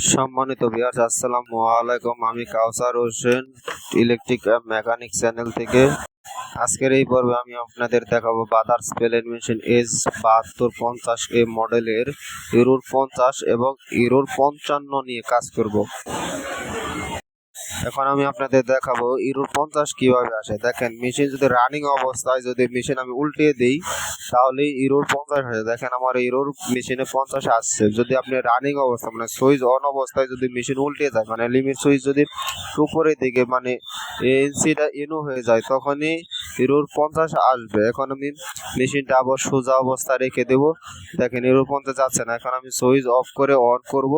সম্মানিত ভিউয়ার্স, আসসালামু আলাইকুম। আমি কাউসার হোসেন, ইলেকট্রিক মেকানিক চ্যানেল থেকে। আজকের এই পর্বে আমি আপনাদের দেখাবো বাদার্স প্লেন মেশিন S7250 মডেলের ইউরোর 50 এবং ইউরোর 55 নিয়ে কাজ করব। এখন আমি আপনাদের দেখাবো ইউরোর 50 কিভাবে আসে। দেখেন, মেশিন যদি রানিং অবস্থায় যদি মেশিন আমি উল্টিয়ে দিই তাহলে ইউরোর 50 আসে। দেখেন, আমার ইউরোর মেশিনে 50 আসছে। যদি আপনি রানিং অবস্থা মানে সুইচ অন অবস্থায় যদি মেশিন উল্টিয়ে যায়, মানে লিমিট সুইচ যদি উপরের দিকে মানে এনসিটা ইনু হয়ে যায়, তখনই ইউরোর 50 আসবে। এখন আমি মেশিনটা আবার সোজা অবস্থা রেখে দেব। দেখেন, ইউরোর 50 যাচ্ছে না। এখন আমি সুইচ অফ করে অন করব।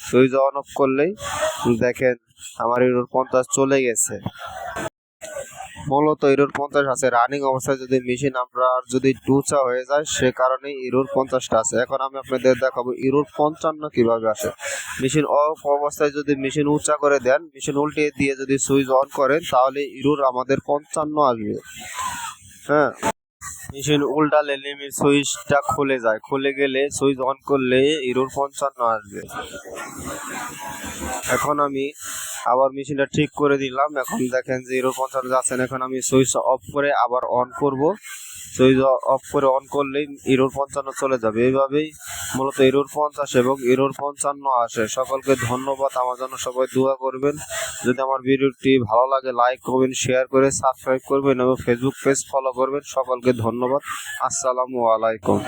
সুইচ অন অফ করলেই দেখেন আমার ইউরোর 50 চলে গেছে। মূলত ইউরোর 50 আছে রানিং অবস্থায়। যদি মেশিন আমরা যদি উঁচা হয়ে যায় সে কারণে ইউরোর 50টা আছে। এখন আমি আপনাদের দেখাবো ইউরোর 55 কিভাবে আসে। মেশিন অফ অবস্থায় যদি মেশিন উঁচা করে দেন, মেশিন উল্টিয়ে দিয়ে যদি সুইচ অন করেন তাহলে ইউরোর আমাদের 55 আসবে। হ্যাঁ, মেশিন উল্টালে লিমিট সুইচটা খুলে যায়, খুলে গেলে সুইচ অন করলে ইউরোর 55 আসবে। এখন আমি আবার মেশিনটা ঠিক করে দিলাম। এখন দেখেন যে ইউরোর 55 যাচ্ছে না। এখন আমি সুইচ অফ করে আবার অন করব। সুইচ অফ করে অন করলেই ইউরোর 55 চলে যাবে। এইভাবেই মূলত ইউরোর 50 এবং ইউরোর 55 আসে। সকলকে ধন্যবাদ। আমার জন্য সবাই দোয়া করবেন। যদি আমার ভিডিওটি ভালো লাগে লাইক করবেন, শেয়ার করে সাবস্ক্রাইব করবেন এবং ফেসবুক পেজ ফলো করবেন। সকলকে ধন্যবাদ। আসসালামু আলাইকুম।